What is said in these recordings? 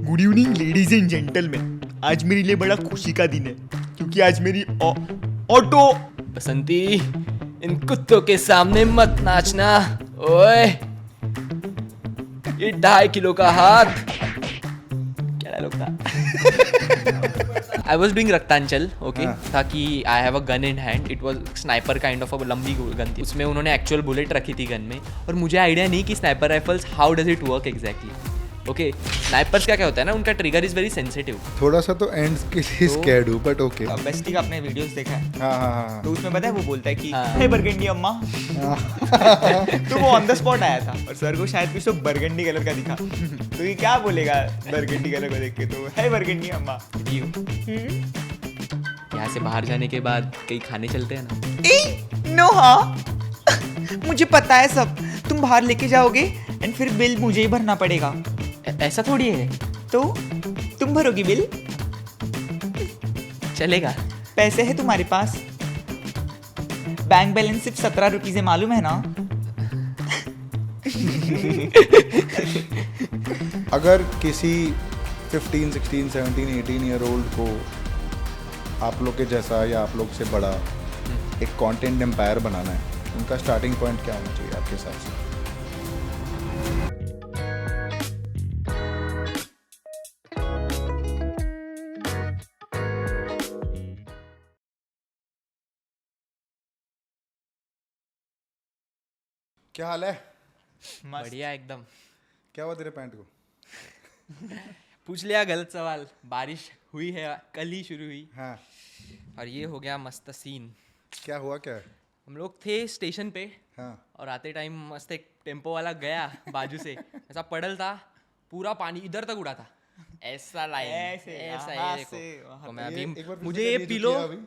Good evening ladies and gentleman. आज मेरे लिए बड़ा खुशी का दिन है क्योंकि आज मेरी ऑटो। बसंती, इन कुत्तों के सामने मत नाचना। ओए, ये 2.5 किलो का हाथ। क्या डायलॉग था? I was doing Raktanchal, okay, ताकि I have a gun in hand. It was sniper kind of a लंबी गन थी, उसमें उन्होंने एक्चुअल बुलेट रखी थी गन में, और मुझे आइडिया नहीं कि sniper rifles how does it work exactly. Okay, snipers क्या होता है ना, उनका ट्रिगर इज वेरी सेंसिटिव। थोड़ा सा तो एंड्स के लिए स्कैर्ड हूँ, बट ओके। बेस्टी का आपने वीडियोस देखा है? हाँ। तो उसमें पता है वो बोलता है कि हाँ। हे बरगंडी अम्मा। तो वो ऑन द स्पॉट आया था और सर को शायद कुछ तो बरगंडी कलर का दिखा। तो ये क्या बोलेगा बरगंडी कलर को देख के? तो हे बरगंडी अम्मा। यहाँ से बाहर जाने के बाद कहीं खाने चलते हैं ना। ए नो, हाँ मुझे पता है सब। तुम बाहर लेके जाओगे एंड फिर बिल मुझे ही भरना पड़ेगा। ऐसा थोड़ी है। तो तुम भरोगी बिल? चलेगा। पैसे है तुम्हारे पास? बैंक बैलेंस सिर्फ 17 रुपीज है, मालूम है ना? अगर किसी 15, 16, 17, 18 ईयर ओल्ड को आप लोग के जैसा या आप लोग से बड़ा एक कंटेंट एम्पायर बनाना है, उनका स्टार्टिंग पॉइंट क्या होना चाहिए आपके हिसाब से? क्या हाल है? बढ़िया एकदम। क्या हुआ तेरे पैंट को? पूछ लिया गलत सवाल। बारिश हुई है, कल ही शुरू हुई, हाँ, और ये हो गया मस्त सीन। क्या हुआ क्या है? हम लोग थे स्टेशन पे, हाँ, और आते टाइम मस्त एक टेम्पो वाला गया बाजू से, ऐसा पड़ल था, पूरा पानी इधर तक उड़ा था। ऐसा लाइन, ऐसे, ऐसा यहाँ ये से देखो। वहाँ तो मैं ये अभी एक बार फिर मुझे से ये जो पिलो, किया अभी।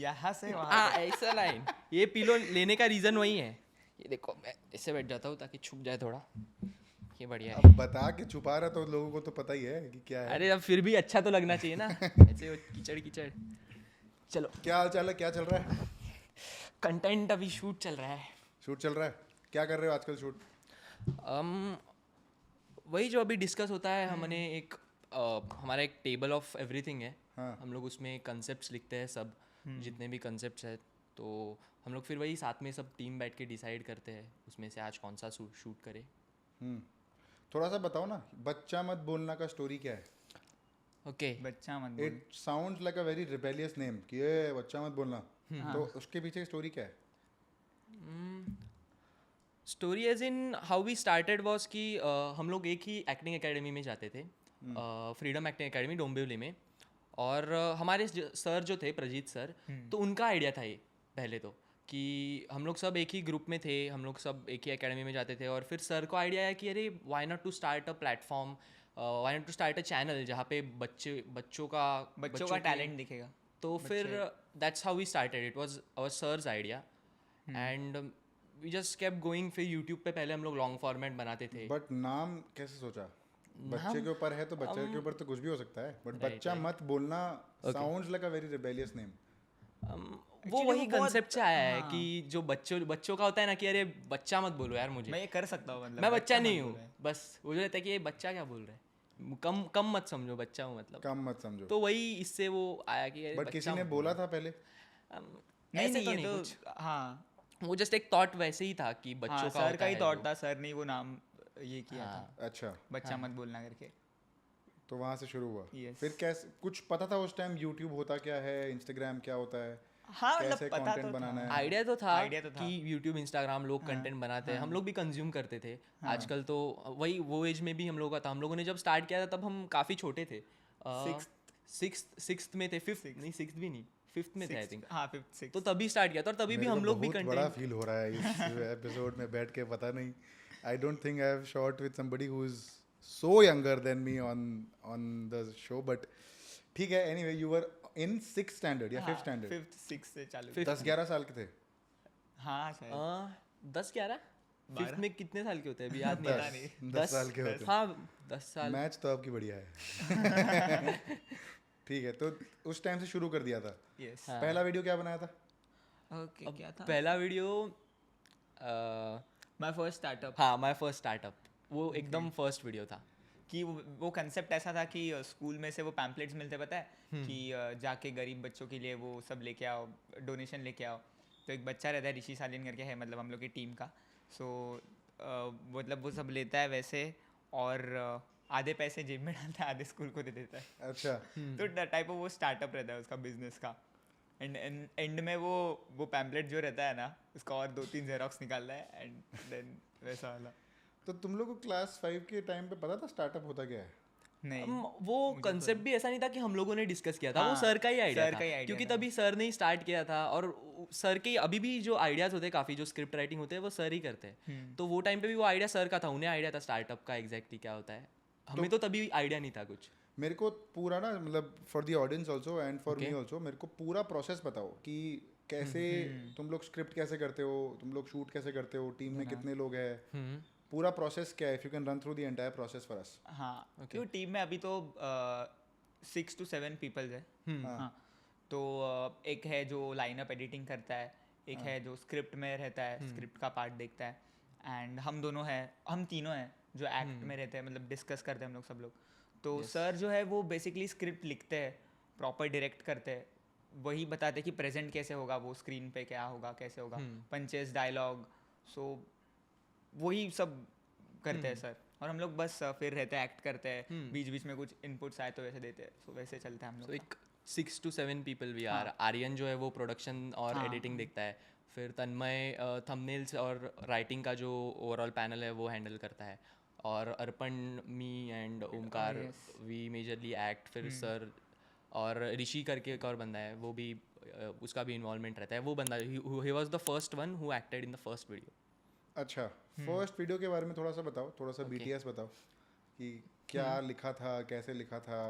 यहाँ से वहाँ हाँ ऐसा लाइन, ये पिलो लेने का रीजन वही है। ये देखो, मैं इससे बैठ जाता हूँ ताकि छुप जाए थोड़ा। ये बढ़िया है। अब बता के छुपा रहा तो लोगों को तो पता ही है कि क्या है। अरे अब फिर भी अच्छा तो लगना चाहिए ना। ऐसे वो कीचड़ कीचड़। चलो, क्या हाल चाल है? क्या चल रहा है? कंटेंट अभी शूट चल रहा है। शूट चल रहा है? क्या कर रहे हो आजकल शूट? वही जो अभी डिस्कस होता है, हमने एक हमारा एक टेबल ऑफ एवरीथिंग है। हाँ। हम लोग उसमें कंसेप्ट्स लिखते हैं, सब जितने भी कंसेप्ट्स हैं, तो हम लोग फिर वही साथ में सब टीम बैठ के डिसाइड करते हैं उसमें से आज कौन सा शूट करे। थोड़ा सा बताओ ना, बच्चा मत बोलना का स्टोरी क्या है? ओके, बच्चा मत बोल। It sounds like a very rebellious name कि ये बच्चा मत बोलना। तो उसके पीछे स्टोरी क्या है? Story as in how we started was कि हम लोग एक ही एक्टिंग एकेडमी में जाते थे, फ्रीडम एक्टिंग एकेडमी डोंबिवली में। और हमारे सर जो थे, प्रजीत सर, तो उनका आइडिया था ये पहले तो, कि हम लोग सब एक ही ग्रुप में थे, हम लोग सब एक ही एकेडमी में जाते थे, और फिर सर को आइडिया आया कि अरे why not to start a platform, why not to start a channel जहाँ पे बच्चों का टैलेंट दिखेगा। तो फिर that's how we started. It was our sir's idea and we just kept going. फिर यूट्यूब पे पहले हम लोग लॉन्ग फॉर्मेट बनाते थे। बट नाम कैसे सोचा? बच्चे के ऊपर है तो बच्चे के ऊपर तो कुछ भी हो सकता है, बट बच्चा मत बोलना sounds like a very rebellious name. वो वही कंसेप्ट से आया है कि जो बच्चों का होता है ना, कि अरे बच्चा मत बोलो यार मुझे, मैं ये कर सकता हूँ, मतलब मैं बच्चा मत नहीं बोलो हूँ। बस वो जो रहता है कि ये बच्चा क्या बोल रहा है, कम मत समझो, बच्चा हूँ मतलब। कम मत समझो। तो वही इससे वो आया कि अरे बट किसी ने बोला था पहले? ऐसे तो ये नहीं तो कुछ, हाँ वो जस्ट एक थॉट वैसे ही था कि बच्चों का सर का ही है थॉट वो। था। सर ने वो नाम ये किया था, अच्छा, बच्चा मत बोलना करके। तो वहाँ से शुरू हुआ। Yes. फिर कैसे कुछ पता था उस टाइम यूट्यूब होता क्या है, इंस्टाग्राम क्या होता है, हाँ कैसे मतलब पता कंटेंट तो बनाना था। है? आइडिया तो था था। कि यूट्यूब, इंस्टाग्राम लोग कंटेंट बनाते हैं, हम लोग भी कंज्यूम करते थे। आजकल तो वही वो एज में भी हम लोग का था। हम लोगों ने जब स्टार्ट किया था तब हम काफ़ी छोटे थे, सिक्स्थ में थे, सिक्स्थ भी नहीं, फिफ्थ में थे आई थिंक। हाँ, 5th 6th। तो तभी स्टार्ट किया था, और तभी भी मेरे हम को लोग भी बहुत बड़ा कंटेंट। फील हो रहा है इस एपिसोड में बैठ के, पता नहीं। I don't think I have shot with somebody who is so younger than me on the show, but ठीक है। Anyway, you were in 6th standard या 5th स्टैंडर्ड? 5th 6th से चालू। 10-11 साल के थे? हाँ शायद 10-11, फिफ्थ में कितने साल के होते हैं अभी याद नहीं आ रहा। 10 साल के होते हैं। हाँ 10 साल। मैच तो आपकी बढ़िया है। ठीक है, तो उस टाइम से शुरू कर दिया था। यस। पहला वीडियो क्या बनाया था? ओके, क्या था? पहला वीडियो माय फर्स्ट स्टार्टअप। हाँ, माय फर्स्ट स्टार्टअप, वो एकदम फर्स्ट वीडियो था। कि वो कंसेप्ट ऐसा था कि स्कूल में से वो पैम्पलेट्स मिलते, पता है कि जाके गरीब बच्चों के लिए वो सब लेके आओ, डोनेशन लेके आओ। तो एक बच्चा रहता है, ऋषि सालिन करके है, मतलब हम लोग की टीम का। सो मतलब वो सब लेता है वैसे, और आधे पैसे जेब में डालता है, आधे स्कूल को दे देता है। अच्छा तो टाइप ऑफ वो स्टार्टअप रहता है उसका बिजनेस का। एंड में वो पैम्पलेट जो रहता है ना, उसका और 2-3 जेरोक्स निकालना है, एंड देन वैसा वाला। तो तुम लोग को क्लास 5 के टाइम पे पता था स्टार्टअप होता क्या है? नहीं, वो कंसेप्ट भी ऐसा नहीं था कि हम लोगों ने डिस्कस किया था, वो हाँ, सर का ही आइडिया सर था, का ही idea क्योंकि था। तभी सर ने ही स्टार्ट किया था। और सर के अभी भी जो आइडियाज होते हैं काफ़ी, जो स्क्रिप्ट राइटिंग होते हैं वो सर ही करते हैं। तो वो टाइम पे भी वो आइडिया सर का था, उन्हें आइडिया था स्टार्टअप का एग्जैक्टली क्या होता है। हमें तो तभी आइडिया नहीं था कुछ। मेरे को पूरा ना, मतलब for the audience also and for me also, मेरे को पूरा प्रोसेस बताओ कि कैसे तुम लोग स्क्रिप्ट कैसे करते हो, तुम लोग शूट कैसे करते हो, टीम में कितने लोग हैं, पूरा प्रोसेस क्या है। If you can run through the entire process for us. हाँ, क्यों टीम में अभी तो 6 to 7 पीपल्स है। हाँ, तो एक है जो लाइनअप एडिटिंग करता है, एक है जो स्क्रिप्ट में रहता है, स्क्रिप्ट का पार्ट देखता है, एंड हम दोनों हैं, हम तीनों हैं जो एक्ट में रहते हैं, मतलब डिस्कस करते हैं हम लोग सब लोग। तो सर जो है वो बेसिकली स्क्रिप्ट लिखते हैं, प्रॉपर डायरेक्ट करते हैं, वही बताते हैं कि प्रेजेंट कैसे होगा, वो स्क्रीन पे क्या होगा, कैसे होगा, पंचेस, डायलॉग, सो वही सब करते हैं सर। और हम लोग बस फिर रहते हैं, एक्ट करते हैं, बीच बीच में कुछ इनपुट्स आए तो वैसे देते हैं, सो वैसे चलता है हम तो लोग। एक 6 to 7 people we are. Aryan जो है वो प्रोडक्शन और एडिटिंग देखता है, फिर तन्मय थंबनेल्स और राइटिंग का जो ओवरऑल पैनल है वो हैंडल करता है, और Arpan, me and Omkar we majorly act. फिर सर और ऋषि करके एक और बंदा है, वो भी उसका भी इन्वॉल्वमेंट रहता है। वो बंदा he was the first one who acted in the first video. अच्छा, फर्स्ट वीडियो के बारे में थोड़ा सा बताओ, थोड़ा सा BTS बताओ कि क्या लिखा था, कैसे लिखा था।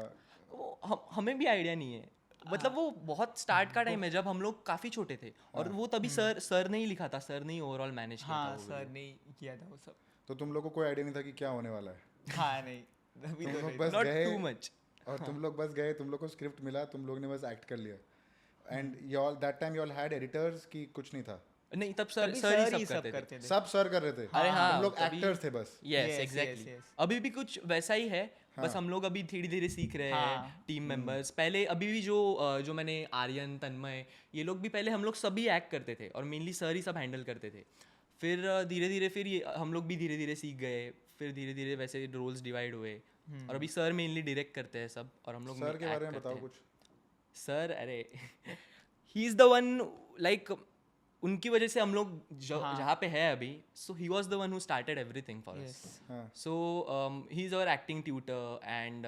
वो हमें भी आइडिया नहीं है, मतलब वो बहुत स्टार्ट का टाइम है जब हम लोग काफ़ी छोटे थे, और वो तभी सर ने ही लिखा था, सर ने ही ओवरऑल मैनेज किया था हाँ, वो सर video। ने किया था वो सब। तो तुम लोग को कोई आइडिया नहीं था कि क्या होने वाला है? हाँ, नहीं, अभी तुम तो लोग नहीं। बस Not गए too much। और तुम लोग बस गए, तुम लोग को स्क्रिप्ट मिला, तुम लोग ने बस एक्ट कर लिया। And y'all that time y'all had editors की कुछ नहीं था? नहीं, तब सर तभी सर ही ही सब करते थे। थे। सब सर कर रहे थे? अरे हाँ, तुम लोग तभी- एक्टर्स थे बस? Yes Yes, exactly. yes, yes। अभी भी कुछ वैसा ही है, बस हम लोग अभी धीरे धीरे सीख रहे हैं हाँ। Team members. पहले अभी भी जो मैंने आर्यन, तन्मय, ये लोग भी पहले हम लोग सभी एक्ट करते थे, और मेनली सर ही सब हैंडल करते थे। फिर धीरे धीरे फिर हम लोग भी धीरे धीरे सीख गए, फिर धीरे धीरे वैसे रोल्स डिवाइड हुए, और अभी सर मेनली डायरेक्ट करते हैं सब, और हम लोग सर के act बारे में करते बताओ हैं। कुछ। सर अरे he is the one, like उनकी वजह से हम लोग जहाँ पे है अभी, so he was the one who started everything for us. हाँ, so he is our acting tutor, and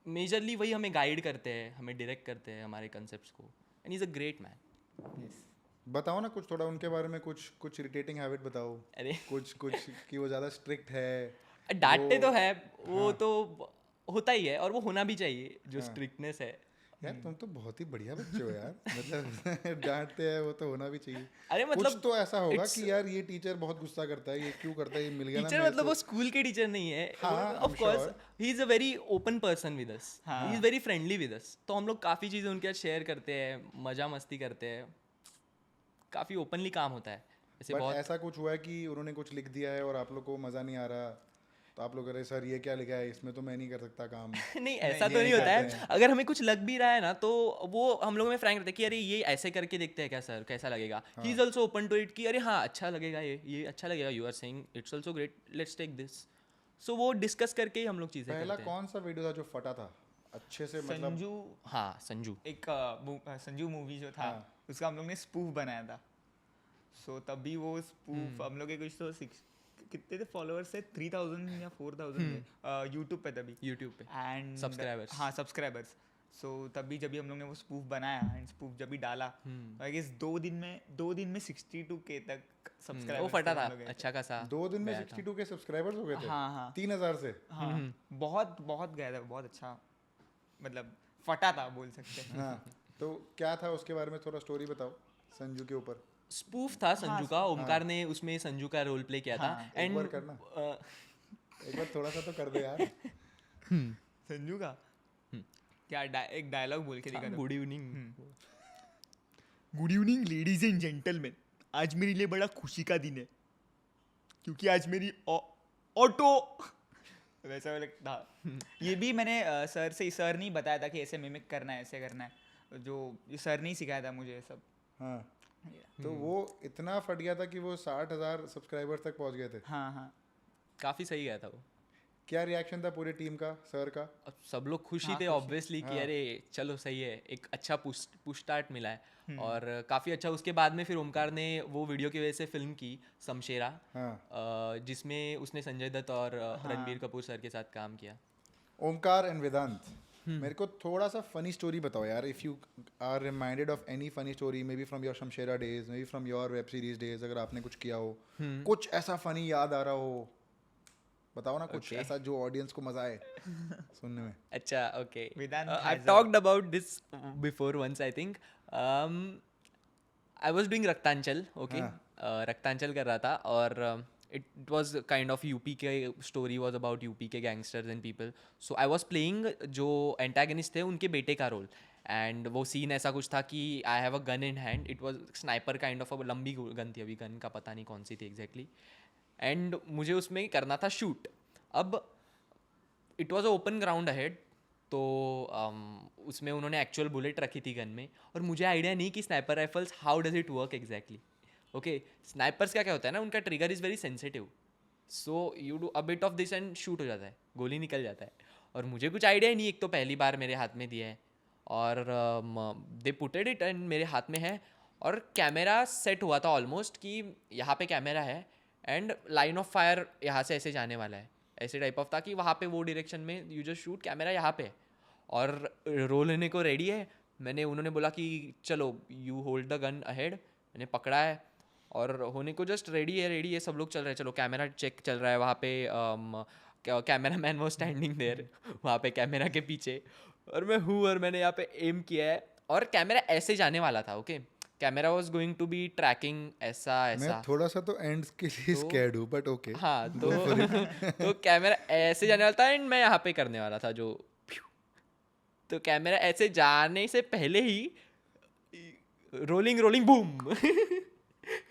majorly वही हमें गाइड करते हैं, हमें डायरेक्ट करते हैं हमारे कंसेप्ट्स को, and is a great man. बताओ ना कुछ थोड़ा उनके बारे में, कुछ इरिटेटिंग हैबिट बताओ। अरे कुछ कि वो ज़्यादा स्ट्रिक्ट है। डांटते तो है वो, तो होता ही है, और वो होना भी चाहिए, जो स्ट्रिक्टनेस है। यार तुम तो बहुत ही बढ़िया बच्चे हो यार, मतलब डांटते हैं वो तो होना भी चाहिए। अरे कुछ मतलब तो ऐसा होगा कि यार ये टीचर बहुत गुस्सा करता है, ये क्यों करता है, ये मिल गया ना टीचर मेरे मतलब को। वो स्कूल के टीचर नहीं है, हाँ, of I'm course sure. He is a very open person with us, he is very friendly with us. तो हम लोग काफ़ी चीज़ें उनके साथ शेयर करते हैं, मज़ा मस्ती करते हैं, काफ़ी ओपनली काम होता है ऐसे। बट बहुत ऐसा कुछ हुआ है कि उन्होंने कुछ लिख दिया है और आप लोग को मज़ा नहीं आ रहा, तो आप लोग अरे सर ये क्या लिखा है, इसमें तो मैं नहीं कर सकता काम। नहीं, ऐसा तो ये नहीं नहीं होता करते है। अगर हमें कुछ लग भी रहा है ना, तो वो हम लोगों में फ्रैंक रहते हैं कि अरे ये ऐसे करके देखते हैं क्या सर, कैसा लगेगा। He is also open to it कि अरे हाँ अच्छा लगेगा, ये अच्छा लगेगा, you are saying it's also great, let's take this. सो वो डिस्कस करके ही हम लोग चीज़ें पहला करते हैं। कौन सा वीडियो था जो फटा था अच्छे से, मतलब? संजू, हाँ, संजू। एक संजू मूवी जो था, उसका हम लोग ने स्पूफ बनाया था। सो तभी वो स्पूफ हम लोग के कुछ तो कितने थे फॉलोअर्स थे, 3000 या 4000 यूट्यूब पे तभी, यूट्यूब पे एंड Subscribers. हाँ, सब्सक्राइबर्स। सो तभी जब भी हम लोग ने वो स्पूफ बनाया एंड स्पूफ जब भी डाला, आई गेस 2 दिन में 62K तक सब्सक्राइबर्स। वो फटा था अच्छा खासा। 2 दिन में गया था। 62 के सब्सक्राइबर्स हो गए थे? हाँ, हाँ। 3000 से? हाँ, बहुत बहुत गया था, बहुत अच्छा, मतलब फटा था बोल सकते हैं। हाँ, तो क्या था उसके बारे में थोड़ा स्टोरी बताओ संजू के ऊपर। स्पूफ था संजू का, ओमकार ने उसमें संजू का रोल प्ले किया था। एक एंड बार करना, एक बार थोड़ा सा तो कर दे यार। संजू का क्या एक डायलॉग बोल के दिखा दो। Good evening. Good evening ladies and gentleman, आज मेरे लिए बड़ा खुशी का दिन है, क्योंकि आज मेरी ऑटो वैसा वाला था। ये भी मैंने सर नहीं बताया था कि ऐसे मिमिक करना है, ऐसे करना है, जो सर नहीं सिखाया था मुझे ये सब। हाँ, तो वो इतना फट गया था कि वो 60,000 सब्सक्राइबर्स तक पहुंच गए थे। हाँ हाँ। काफ़ी सही गया था वो। क्या रिएक्शन था पूरी टीम का, सर का? अब सब लोग खुश ही हाँ, थे खुश ऑब्वियसली कि हाँ। अरे चलो सही है, एक अच्छा पुश स्टार्ट मिला है। और काफ़ी अच्छा उसके बाद में फिर ओमकार ने वो वीडियो की वजह से फिल्म की शमशेरा, हाँ, जिसमें उसने संजय दत्त और रणबीर कपूर सर के साथ काम किया। ओमकार एंड वेदांत, मेरे को थोड़ा सा फनी स्टोरी बताओ यार, if you are reminded of any funny story, may be from your Shamshera days, may be from your web series days, अगर आपने कुछ किया हो, कुछ ऐसा फनी याद आ रहा हो, बताओ ना कुछ ऐसा जो ऑडियंस को मजा आए सुनने में। अच्छा, okay, Vedant I has talked about this before once I think. I was doing Raktanchal, okay, Raktanchal कर रहा था, और it was kind of UP के स्टोरी वाज अबाउट यूपी के gangsters and people. So I was playing जो antagonist थे उनके बेटे का रोल, एंड वो सीन ऐसा कुछ था कि I have a gun in hand, it was sniper kind of, a लंबी गन थी, अभी गन का पता नहीं कौन सी थी एग्जैक्टली, एंड मुझे उसमें करना था शूट। अब it was a open ground ahead, तो उसमें उन्होंने एक्चुअल बुलेट रखी थी गन में, और मुझे आइडिया नहीं कि sniper rifles how does it work exactly. Okay, snipers का क्या होता है ना, उनका trigger is very sensitive, so you do a bit of this and shoot हो जाता है, गोली निकल जाता है। और मुझे कुछ आइडिया ही नहीं, एक तो पहली बार मेरे हाथ में दिया है, और दे पुटेड इट एंड मेरे हाथ में है, और कैमरा सेट हुआ था ऑलमोस्ट कि यहाँ पे कैमरा है एंड लाइन ऑफ फायर यहाँ से ऐसे जाने वाला है, ऐसे टाइप ऑफ था कि वहाँ पे वो डायरेक्शन में यू जस्ट शूट, कैमरा यहाँ पे है और रोल लेने को रेडी है। मैंने, उन्होंने बोला कि चलो you hold the gun ahead, मैंने पकड़ा है और होने को जस्ट रेडी है, सब लोग चल रहे हैं, चलो कैमरा चेक चल रहा है वहाँ पे, कैमरा मैन वो स्टैंडिंग देयर वहाँ पे कैमरा के पीछे, और मैं हूँ, और मैंने यहाँ पे एम किया है और कैमरा ऐसे जाने वाला था। Okay, camera was going to be tracking ऐसा मैं थोड़ा सा तो एंड्स के लिए स्कैर्ड हूँ, बट ओके। हाँ, तो कैमरा ऐसे जाने वाला था एंड मैं यहाँ पे करने वाला था जो, तो कैमरा ऐसे जाने से पहले ही रोलिंग बूम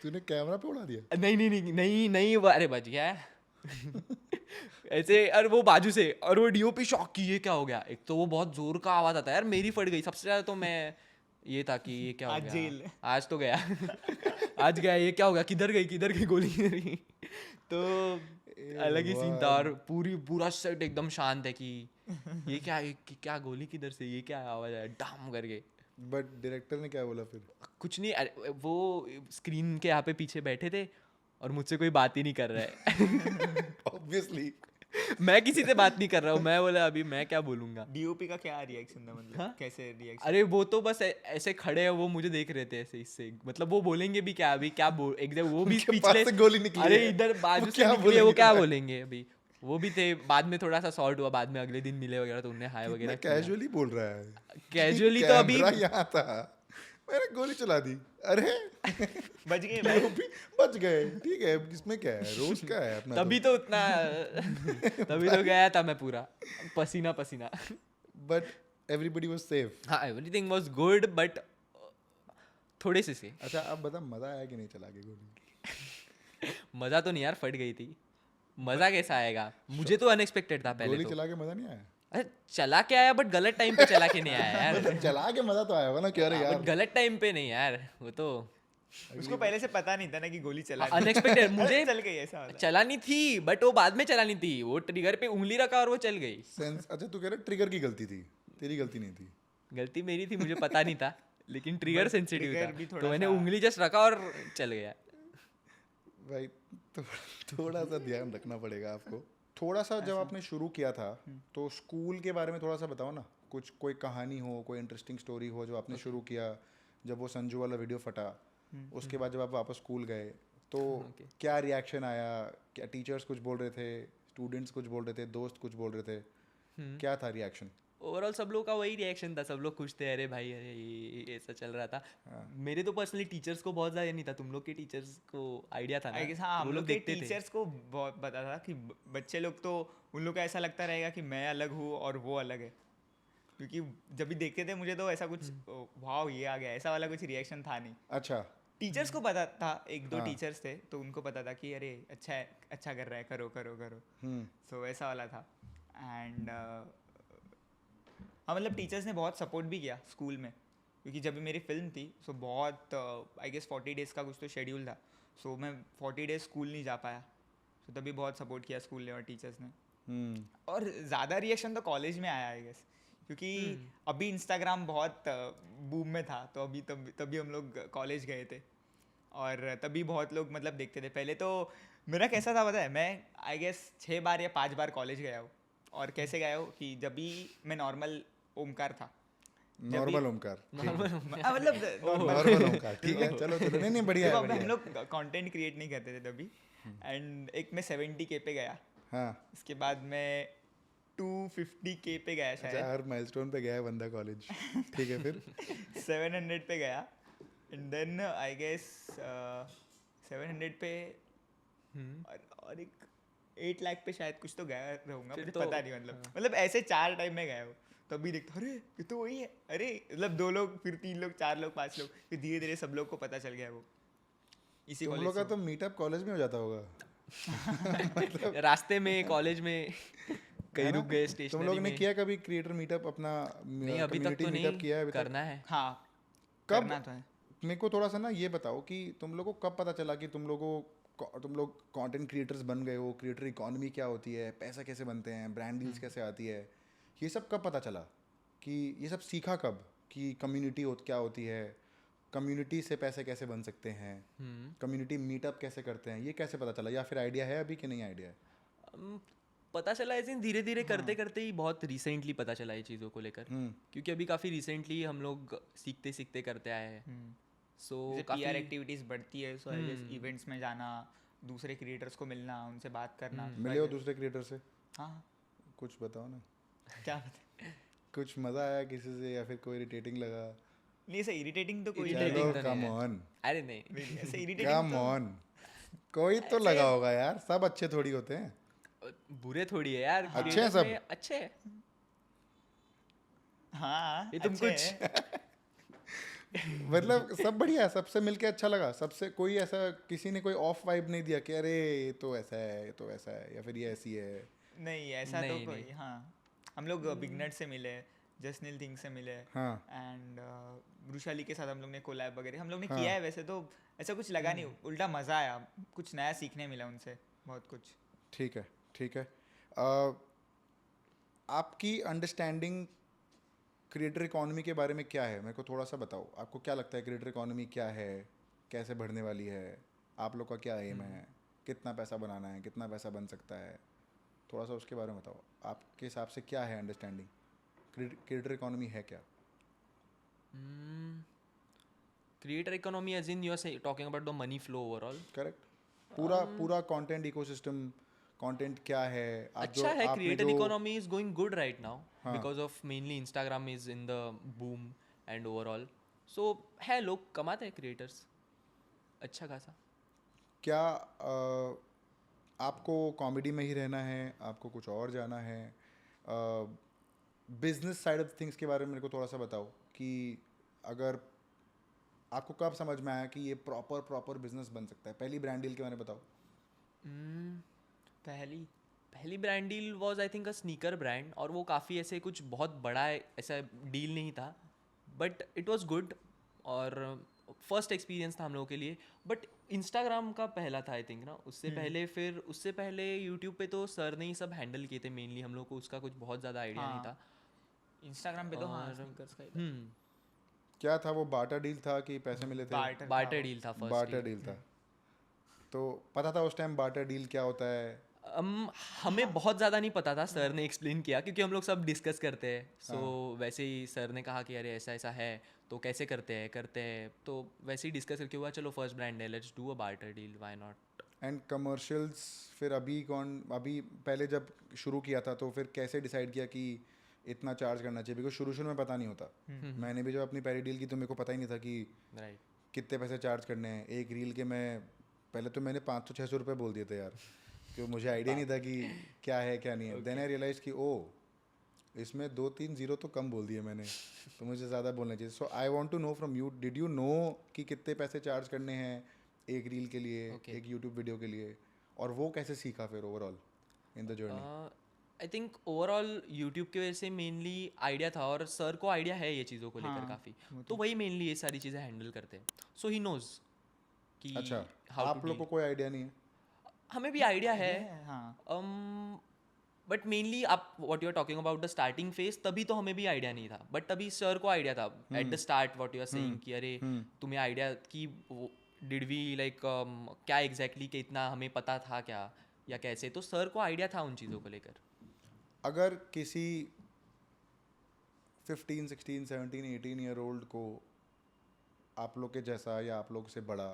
तूने कैमरा पे उड़ा दिया? नहीं वो, अरे बच गया ऐसे, और वो बाजू से, और वो डीओपी शॉक की ये क्या हो गया। एक तो वो बहुत जोर का आवाज आता है यार, मेरी फट गई सबसे ज्यादा, तो मैं ये था कि ये क्या हो आज गया, जेल। आज तो गया आज गया, ये क्या हो गया, किधर गई गोली किधर गई। तो अलग ही सीन था, और पूरा सेट एकदम शांत है कि ये क्या गोली किधर से, ये क्या आवाज है डाम करके। बट डायरेक्टर ने क्या बोला फिर? कुछ नहीं, अरे वो स्क्रीन के यहाँ पे पीछे बैठे थे और मुझसे कोई बात ही नहीं कर रहा है ऑब्वियसली मैं किसी से बात नहीं कर रहा हूँ, मैं बोला अभी मैं क्या बोलूंगा। डीओपी का क्या रिएक्शन था, मतलब हाँ? कैसे रिएक्शन? अरे वो तो बस ऐसे खड़े हैं, वो मुझे देख रहे थे ऐसे, इससे मतलब वो बोलेंगे भी क्या अभी, क्या बोल एकदम, वो भी पास से गोली निकली अरे है। इधर बाजू वो से क्या निकली है, वो बोलेंगे क्या भाई? बोलेंगे अभी। वो भी थे, बाद में थोड़ा सा सॉर्ट हुआ, बाद में अगले दिन मिले वगैरह, तो उन्हें हाय वगैरह कैजुअली बोल रहा है। कैजुअली तो अभी कैमरा यहाँ था, मैंने गोली चला दी, अरे बच गए भाई। भी बच गए, ठीक है, इसमें क्या है, रोज का है अपना। तभी तो उतना तभी तो गया था मैं पूरा पसीना। But everybody was safe. हाँ, एवरीथिंग वाज गुड, बट थोड़े से अच्छा अब बता, मजा आया कि नहीं चला के गोली? मजा तो नहीं यार, फट गई थी, मजा कैसा आएगा, मुझे तो अनएक्सपेक्टेड था पहले गोली तो। चला के मजा नहीं आया? अरे चला के आया, बट गलत टाइम पे चला के नहीं आया यार मतलब चला के मजा तो आया होगा ना, क्या रे यार। बट गलत टाइम पे नहीं यार, वो तो उसको पहले से पता नहीं था ना कि गोली चला अनएक्सपेक्टेड मुझे चल गई ऐसा वाला। चलानी थी, बट वो बाद में चलानी थी, वो ट्रिगर पे उंगली रखा और वो चल गई। सेंस, अच्छा तू कह रहा ट्रिगर की गलती थी, तेरी गलती नहीं थी? गलती मेरी थी, मुझे पता नहीं था, लेकिन ट्रिगर But सेंसिटिव trigger भी था, थोड़ा तो मैंने सा- उंगली जस्ट रखा और चल गया। भाई तो थोड़ा सा ध्यान रखना पड़ेगा आपको। थोड़ा सा जब आपने शुरू किया था तो स्कूल के बारे में थोड़ा सा बताओ ना, कुछ कोई कहानी हो, कोई इंटरेस्टिंग स्टोरी हो जो आपने शुरू किया जब वो संजू वाला वीडियो फटा, उसके बाद जब आप वापस स्कूल गए तो क्या रिएक्शन आया? क्या टीचर्स कुछ बोल रहे थे, स्टूडेंट्स कुछ बोल रहे थे, दोस्त कुछ बोल रहे थे, क्या था रिएक्शन? ओवरऑल सब लोग का वही रिएक्शन था, सब लोग खुश थे, अरे भाई अरे ये ऐसा चल रहा था। मेरे तो पर्सनली टीचर्स को बहुत ज़्यादा नहीं था, तुम लोग के टीचर्स को आइडिया था ना, I guess हाँ, वो हम लोग के देखते थे। टीचर्स को बहुत पता था कि बच्चे लोग तो, उन लोग को ऐसा लगता रहेगा कि मैं अलग हूँ और वो अलग है, क्योंकि जब भी देखते थे मुझे तो ऐसा कुछ वाओ ये आ गया, ऐसा वाला कुछ रिएक्शन था नहीं। अच्छा, टीचर्स को पता था, एक दो हाँ। टीचर्स थे तो उनको पता था कि अरे अच्छा है, अच्छा कर रहा है, करो करो करो। सो ऐसा वाला था। एंड हाँ, मतलब टीचर्स ने बहुत सपोर्ट भी किया स्कूल में, क्योंकि जब भी मेरी फिल्म थी सो बहुत आई गेस 40 डेज़ का कुछ तो शेड्यूल था। सो मैं 40 डेज स्कूल नहीं जा पाया। सो तभी बहुत सपोर्ट किया स्कूल ने और टीचर्स ने। और ज़्यादा रिएक्शन तो कॉलेज में आया आई गेस, क्योंकि अभी इंस्टाग्राम बहुत बूम में था, तो अभी तभी हम लोग कॉलेज गए थे और तभी बहुत लोग मतलब देखते थे। पहले तो मेरा कैसा था पता है, मैं आई गेस 6 बार या 5 बार कॉलेज गया हूँ। और कैसे गया हूँ कि जब भी मैं नॉर्मल ओमकार था, नॉर्मल ओमकार, मतलब नॉर्मल ओमकार, ठीक है, चलो चलो, नहीं नहीं, बढ़िया है, हम बढ़िया है। लोग कंटेंट क्रिएट नहीं करते थे तभी। एंड एक मैं 70K पे गया, हाँ, इसके बाद मैं 250K पे गया अच्छा, शायद, हर माइलस्टोन पे गया है बंदा कॉलेज, ठीक है, फिर 700 पे गया। एंड देन आई गेस 700 पे और एक 8 लाख पे शायद कुछ तो गया रहूँगा, फिर मुझे तो- पता नहीं। मतलब ऐसे 4 टाइम में गया हूँ, तभी देखता अरे ये तो वही है, अरे मतलब 2 लोग, फिर 3 लोग, 4 लोग, 5 लोग, फिर धीरे धीरे सब लोग को पता चल गया वो इसी तुम कॉलेज लोग का से। तो मीटअप कॉलेज में हो जाता होगा, रास्ते में, कॉलेज में कहीं है ना? रुक गए तुम स्टेशनरी लोग ने में। किया कभी क्रिएटर मीटअप अपना? नहीं, अभी तक community तो meetup नहीं किया है अभी तक? करना है। हाँ, कब? करना तो है। मेरे को थोड़ा सा ना ये बताओ कि तुम लोग को कब पता चला कि तुम लोग कंटेंट क्रिएटर्स बन गए हो, क्रिएटर इकोनॉमी क्या होती है, पैसा कैसे बनते हैं, ब्रांड डील्स कैसे आती है, ये सब कब पता चला? कि ये सब सीखा कब कि कम्युनिटी क्या होती है, कम्युनिटी से पैसे कैसे बन सकते हैं, कम्युनिटी मीटअप कैसे करते हैं, ये कैसे पता चला? या फिर आइडिया है अभी कि नहीं आइडिया है? पता चला ऐसे धीरे धीरे करते करते ही बहुत रिसेंटली पता चला ये चीज़ों को लेकर, क्योंकि अभी काफ़ी रिसेंटली हम लोग सीखते सीखते करते आए हैं। सो जैसे काफ़ी PR एक्टिविटीज़ बढ़ती है, सो आई गेस इवेंट्स में जाना, दूसरे क्रिएटर्स को मिलना, उनसे बात करना। मिले हो दूसरे क्रिएटर से? हाँ, कुछ बताओ ना, क्या पता। कुछ मज़ा आया किसी से या फिर कोई इरिटेटिंग लगा? नहीं, ऐसे इरिटेटिंग तो कोई Irritating चलो तो नहीं कम है। ऑन, अरे नहीं, नहीं, ऐसे इरिटेटिंग कम ऑन, कोई तो लगा होगा यार, सब अच्छे थोड़ी होते हैं। बुरे थोड़ी है यार, अच्छे हैं creators सब। में अच्छे हैं। हाँ, ये तुम अच्छे कुछ- हैं। मतलब सब बढ़िया, सबसे मिलके अच्छा लगा, सबसे कोई ऐसा किसी ने कोई ऑफ वाइब नहीं दिया कि अरे ये तो ऐसा है, ये तो ऐसा है, या फिर ये ऐसी है? नहीं, ऐसा तो नहीं, कोई, नहीं। हाँ, हम लोग बिगनट से मिले, जसनील थिंग से मिले, हाँ, एंड वृशाली के साथ हम लोग ने कोलैब वगैरह हम लोग ने हाँ। किया है। वैसे तो ऐसा कुछ लगा नहीं, उल्टा मज़ा आया, कुछ नया सीखने मिला उनसे, बहुत कुछ। ठीक है, ठीक है। आपकी अंडरस्टैंडिंग क्रिएटर इकोनॉमी के बारे में क्या है? मेरे को थोड़ा सा बताओ, आपको क्या लगता है क्रिएटर इकोनॉमी क्या है, कैसे बढ़ने वाली है, आप लोग का क्या एम है, कितना पैसा बनाना है, कितना पैसा बन सकता है, थोड़ा सा उसके बारे में बताओ। आपके हिसाब से क्या है अंडरस्टैंडिंग, क्रिएटर इकोनॉमी है क्या? Creator economy as in you are talking about the money flow overall. Correct, पूरा कंटेंट इकोसिस्टम, कंटेंट क्या है? अच्छा है, आपने क्रिएटर जो- economy is going good right now हाँ। Because of mainly Instagram is in the boom and overall. So है, लोग कमाते हैं क्रिएटर्स अच्छा खासा। क्या आपको कॉमेडी में ही रहना है, आपको कुछ और जाना है? बिजनेस साइड ऑफ थिंग्स के बारे में मेरे को थोड़ा सा बताओ कि अगर आपको कब समझ में आया कि ये प्रॉपर बिजनेस बन सकता है? पहली ब्रांड डील के बारे में बताओ। पहली brand deal was I think a sneaker brand, और वो काफ़ी ऐसे कुछ बहुत बड़ा ऐसा डील नहीं था, बट इट वाज गुड और फर्स्ट एक्सपीरियंस था हम लोगों के लिए। बट इंस्टाग्राम का पहला था आई थिंक ना, उससे पहले यूट्यूब पे तो सर ने ही सब हैंडल किए थे मेनली, हम लोग को उसका कुछ बहुत ज़्यादा आइडिया नहीं था। इंस्टाग्राम पे तो हाँ, और- स्नीकर्स का ही था। क्या था वो, बार्टर डील था कि पैसे मिले थे? Barter था बार्टर वो। डील था फर्स्ट। बार्टर डील था। तो पता था उस टाइम बार्टर डील क्या होता है? हमें बहुत ज़्यादा नहीं पता था, सर ने एक्सप्लेन किया क्योंकि हम लोग सब डिस्कस करते हैं। सो वैसे ही सर ने कहा कि अरे ऐसा ऐसा है तो कैसे करते हैं, तो वैसे ही डिस्कस करके हुआ चलो फर्स्ट ब्रांड है, let's do a barter deal, why not. And commercials फिर अभी पहले जब शुरू किया था तो फिर कैसे डिसाइड किया कि इतना चार्ज करना चाहिए? बिकॉज शुरू में पता नहीं होता। मैंने भी जब अपनी पहली डील की तो मेरे को पता ही नहीं था कि राइट। कितने पैसे चार्ज करने हैं एक रील के। पहले तो मैंने 500-600 रुपये बोल दिए थे यार, क्योंकि मुझे आइडिया नहीं था कि क्या है क्या नहीं है। देन आई रियलाइज कि ओ इसमें 2-3 जीरो तो कम बोल दिए मैंने, तो मुझे ज़्यादा बोलना चाहिए. So I want to know from you, did you know कि कितने पैसे चार्ज करने हैं एक रील के लिए, एक यूट्यूब वीडियो के लिए, और वो कैसे सीखा फिर overall in the journey? I think overall YouTube की वजह से मेनली आइडिया था, और सर को आइडिया है ये चीज़ों को लेकर काफ़ी, तो वही मेनली ये सारी चीज़ें हैंडल करते हैं. सो ही नोज कि अच्छा, how to आप लोग को कोई आइडिया नहीं है? हमें भी आइडिया है, हाँ बट मेनली आप what you are talking about the starting phase, तभी तो हमें भी आइडिया नहीं था, बट तभी सर को आइडिया था at the start what you are saying कि अरे तुम्हें आइडिया कि डिड वी लाइक क्या एग्जैक्टली कि इतना हमें पता था क्या या कैसे, तो सर को आइडिया था उन चीज़ों को लेकर. अगर किसी 15, 16, 17, 18 ईयर ओल्ड को आप लोग के जैसा या आप लोग से बड़ा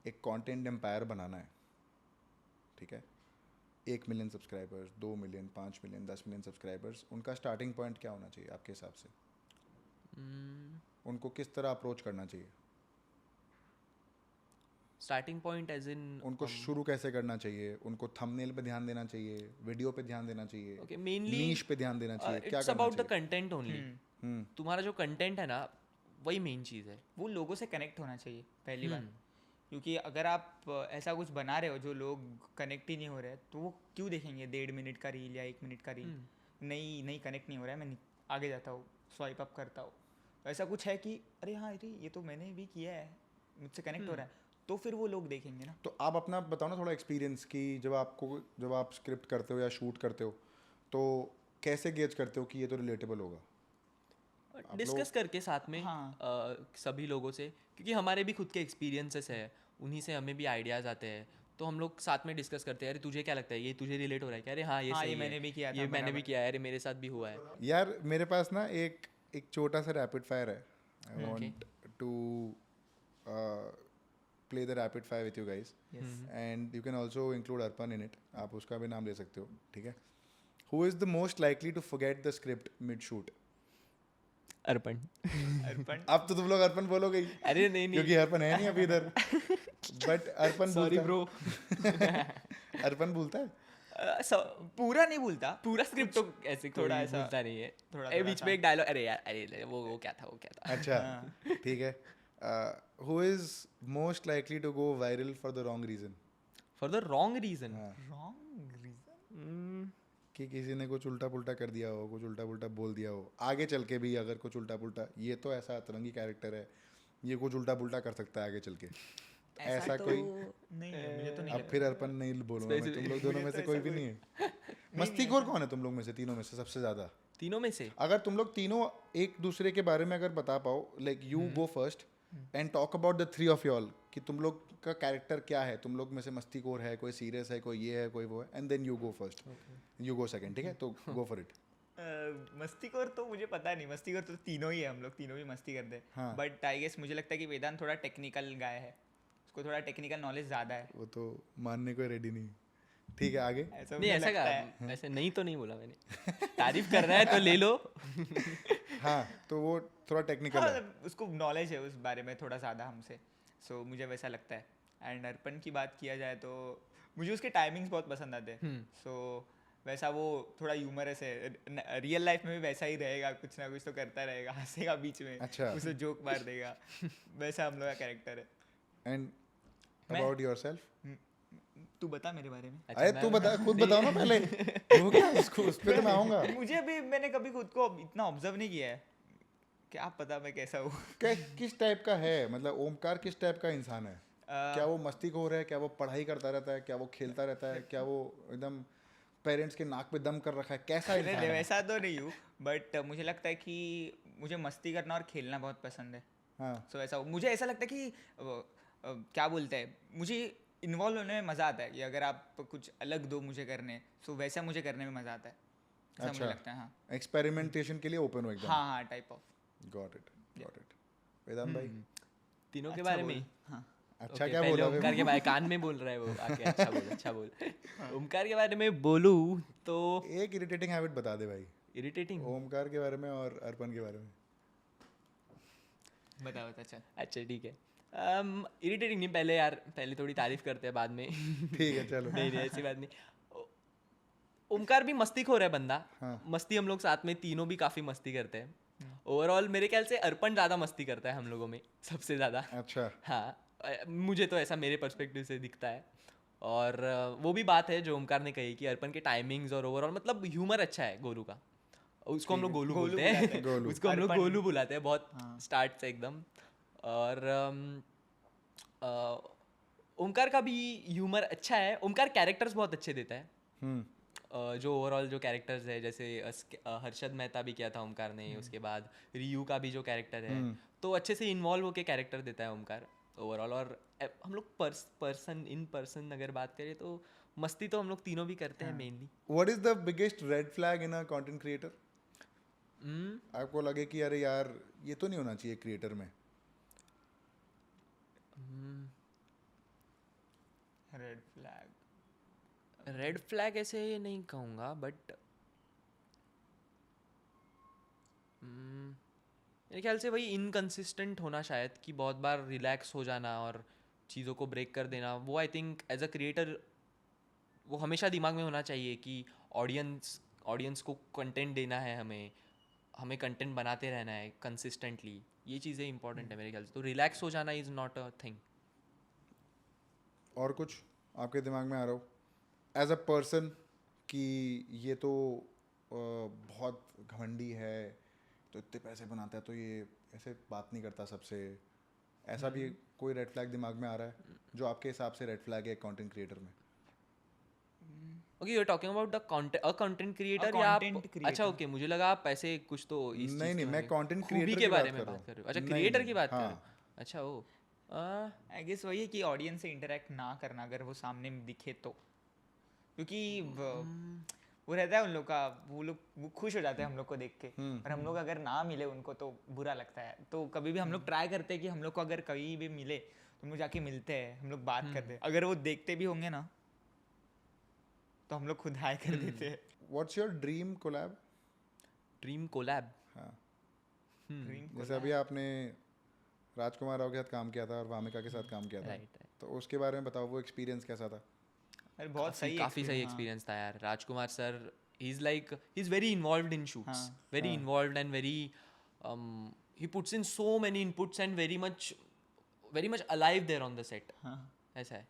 एक कंटेंट एम्पायर बनाना है, ठीक है, 1 million subscribers, 2 million, 5 million, 10 million subscribers, उनका स्टार्टिंग पॉइंट क्या होना चाहिए आपके हिसाब से? उनको किस तरह अप्रोच करना चाहिए? स्टार्टिंग पॉइंट एज इन उनको शुरू कैसे करना चाहिए? उनको थंबनेल पे ध्यान देना चाहिए, वीडियो पे ध्यान देना चाहिए, ओके, मेनली नीश पे ध्यान देना चाहिए, क्या इट्स करना अबाउट द चाहिए? Content only. तुम्हारा जो कंटेंट है ना वही मेन चीज़ है. वो लोगों से कनेक्ट होना चाहिए पहली बात, क्योंकि अगर आप ऐसा कुछ बना रहे हो जो लोग कनेक्ट ही नहीं हो रहे, तो वो क्यों देखेंगे 1.5 मिनट का रील या 1 मिनट का रील? नहीं कनेक्ट नहीं हो रहा है, मैं आगे जाता हूँ, स्वाइप अप करता हूँ, ऐसा कुछ है कि अरे हाँ अरे ये तो मैंने भी किया है, मुझसे कनेक्ट हो रहा है, तो फिर वो लोग देखेंगे ना. तो आप अपना बताओ ना थोड़ा एक्सपीरियंस कि जब आप स्क्रिप्ट करते हो या शूट करते हो, तो कैसे गेज करते हो कि ये तो रिलेटेबल होगा? डिस्कस करके साथ में हाँ. सभी लोगों से, क्योंकि हमारे भी खुद के एक्सपीरियंसेस है, उन्हीं से हमें भी आइडियाज़ आते हैं, तो हम लोग साथ में डिस्कस करते हैं, अरे तुझे क्या लगता है, ये तुझे रिलेट हो रहा है क्या? अरे हाँ ये हाँ, सही ये है, मैंने भी किया था, ये मैंने भी बराबर. किया है, अरे मेरे साथ भी हुआ है. यार मेरे पास ना एक छोटा सा रैपिड फायर है. I want to play the rapid fire with you guys, and you can also include Arpan in it. आप उसका भी नाम ले सकते हो, ठीक है? Who is the most likely to forget the script mid shoot? Arpan. Arpan अब तो तुम लोग अर्पन बोलोगे ही, अरे नहीं क्योंकि अर्पन है नहीं अभी इधर. बट अर्पन सॉरी बोलता ब्रो. है. अर्पन बोलता है. पूरा नहीं भूलता, पूरा स्क्रिप्ट तो ऐसे थोड़ा थोड़ा ऐसा- भूलता नहीं है, थोड़ा बीच सा. में एक डायलॉग, अरे यार अरे वो क्या था. अच्छा, ठीक है. Who is most likely to go viral for the wrong reason? For the wrong reason. Wrong reason. कि किसी ने कुछ उल्टा पुल्टा कर दिया हो, कुछ उल्टा पुल्टा बोल दिया हो, आगे चल के भी अगर कुछ उल्टा पुल्टा, ये तो ऐसा अतरंगी कैरेक्टर है, ये कुछ उल्टा पुल्टा कर सकता है आगे चल के, ऐसा तो कोई? नहीं है, मुझे तो नहीं अब लगता. फिर अर्पन नहीं बोलूंगा मैं, तुम लोग दोनों में से कोई भी नहीं है. मस्तीखोर कौन है तुम लोग में से, तीनों में से सबसे ज्यादा? तीनों में से अगर तुम लोग तीनों एक दूसरे के बारे में अगर बता पाओ, like you go first and talk about the three of wall, कि तुम लोग का कैरेक्टर क्या है, तुम लोग में से मस्तीखोर है, कोई सीरियस है, कोई ये है, कोई वो है, and then you go first, you go second, ठीक है? तो गो फॉर इट. मस्तीखोर तो मुझे पता नहीं, मस्तीखोर तो तीनों ही है, हम लोग तीनों भी मस्ती करते हैं. हाँ. बट आई गेस मुझे लगता है कि वेदांत थोड़ा टेक्निकल गाय है, उसको थोड़ा टेक्निकल नॉलेज ज़्यादा है. वो तो मानने को रेडी नहीं. ठीक है, आगे. ऐसा नहीं, मुझे ऐसा लगता है. कहा, ऐसे नहीं तो नहीं बोला मैंने. तारीफ कर रहा है तो ले लो. हाँ, तो वो थोड़ा टेक्निकल हाँ, है. मतलब उसको नॉलेज है उस बारे में थोड़ा ज़्यादा हमसे, सो मुझे वैसा लगता है. एंड अर्पण की बात किया जाए तो मुझे उसके टाइमिंग्स बहुत पसंद आते हैं. सो वैसा वो थोड़ा ह्यूमरस है, रियल लाइफ में भी वैसा ही रहेगा, कुछ ना कुछ तो करता रहेगा, हंसेगा बीच में, अच्छा. उसे जोक मार देगा. वैसा हम लोग का कैरेक्टर है. एंड मैं- अबाउट योरसेल्फ? तू बता मेरे बारे में. अच्छा, अरे मैं- तू बता, खुद बताओ ना पहले. वो क्या, उसको उस पे तो मैं आऊंगा. मुझे भी, मैंने कभी खुद को इतना ऑब्जर्व नहीं किया है, क्या पता मैं कैसा हूँ. किस टाइप का है, मतलब ओमकार किस टाइप का इंसान है? क्या वो मस्तीखोर है, क्या वो पढ़ाई करता रहता है, क्या वो खेलता रहता है, क्या वो एकदम पेरेंट्स के नाक पे दम कर रखा है, कैसा नहीं इंसान नहीं, है? वैसा तो नहीं हूँ, बट मुझे लगता है कि मुझे मस्ती करना और खेलना बहुत पसंद है. हाँ. सो ऐसा मुझे ऐसा लगता है कि क्या बोलते हैं, मुझे इन्वॉल्व होने में मज़ा आता है, कि अगर आप कुछ अलग दो मुझे करने, सो वैसा मुझे करने में मज़ा आता है. ऐसा मुझे अच्छा. लगता है. हाँ एक्सपेरिमेंटेशन के लिए ओपन हो एकदम. हाँ type of. Got it. Vedant भाई, तीनों के बारे में ही? हाँ. अच्छा Okay, क्या पहले बोला ओमकार के बारे कान में बोल रहा है वो आके. अच्छा बोल. ओमकार के बारे में बोलूं तो एक इरिटेटिंग हैबिट बता दे भाई, इरिटेटिंग. ओमकार के बारे में और अर्पण के बारे में. बता चल. अच्छा ठीक है. इरिटेटिंग नहीं, पहले थोड़ी तारीफ करते हैं बाद में. ठीक है, चलो. नहीं ऐसी बात नहीं. ओमकार भी मस्ती खो रहा है बंदा। हाँ। मस्ती हम लोग साथ में तीनों भी काफी मस्ती करते हैं। ओवरऑल मेरे ख्याल से अर्पण ज्यादा मस्ती करता है हम लोगों में सबसे ज्यादा। अच्छा। हाँ, मुझे तो ऐसा मेरे पर्सपेक्टिव से दिखता है। और वो भी बात है जो ओमकार ने कही कि अर्पण के टाइमिंग्स और ओवरऑल मतलब ह्यूमर अच्छा है गोलू का। उसको हम लोग गोलू गोलू बोलते बुलाते हैं। हैं। गोलू। उसको हम लोग अर्पण। गोलू बुलाते हैं बहुत हाँ। स्टार्ट से एकदम। और ओमकार का भी ह्यूमर अच्छा है। ओमकार कैरेक्टर्स बहुत अच्छे देता है। हम्म। जो ओवरऑल जो कैरेक्टर्स है, जैसे हर्षद मेहता भी किया था ओमकार ने, उसके बाद रियू का भी जो कैरेक्टर है, तो अच्छे से इन्वॉल्व होके कैरेक्टर देता है ओमकार ओवरऑल। और हम लोग इन पर्सन अगर बात करें तो मस्ती तो हम लोग तीनों भी करते हैं mainly. What is the biggest red flag in a content creator? आपको लगे कि अरे यार ये तो नहीं होना चाहिए क्रिएटर में। रेड फ्लैग ऐसे नहीं कहूँगा, बट मेरे ख्याल से वही इनकंसिस्टेंट होना शायद, कि बहुत बार रिलैक्स हो जाना और चीज़ों को ब्रेक कर देना। वो I think as a creator वो हमेशा दिमाग में होना चाहिए कि ऑडियंस को कंटेंट देना है, हमें कंटेंट बनाते रहना है कंसिस्टेंटली। ये चीज़ें इंपॉर्टेंट है मेरे ख्याल से। तो रिलैक्स हो जाना इज़ नॉट अ थिंग। और कुछ आपके दिमाग में आ रहा हो एज अ पर्सन कि ये तो बहुत घमंडी है, तो इतने पैसे बनाता है तो ये ऐसे बात नहीं करता सबसे, ऐसा भी कोई रेड फ्लैग दिमाग में आ रहा है जो आपके हिसाब से रेड फ्लैग है कंटेंट क्रिएटर में? Okay, you are talking about the content creator या आप? content creator. अच्छा, ओके, मुझे लगा आप ऐसे कुछ तो इस नहीं चीज़ नहीं, के मैं बारे में- कंटेंट खूबी क्रिएटर के की बारे बात में कर रहा बात कर रहे हूँ। हो। अच्छा, नहीं, क्रिएटर नहीं, की बात कर रहे हाँ। हो। अच्छा, वो आई गेस वही है कि ऑडियंस से इंटरेक्ट ना करना अगर वो सामने में दिखे तो, क्योंकि वो रहता है उन लोग का, वो खुश हो जाते हैं हम लोग को देख के, और हम लोग अगर ना मिले उनको तो बुरा लगता है। तो कभी भी हम लोग ट्राई करते हैं कि हम लोग को अगर कहीं भी मिले तो हम लोग जाके मिलते हैं, हम लोग बात करते हैं। अगर वो देखते भी होंगे ना तो हम लोग खुद हाय कर देते हैं। What's your dream collab? Dream collab. हाँ, Dream जैसे अभी आपने राजकुमार राव के साथ काम किया था और वामिका के साथ काम किया था, राइट। तो उसके बारे में बताओ, वो एक्सपीरियंस कैसा था? अरे बहुत सही काफ़ी सही एक्सपीरियंस था यार। Rajkumar sir, he is very involved in shoots, very involved and very he puts in so many inputs and very much alive there on the set. ऐसा है।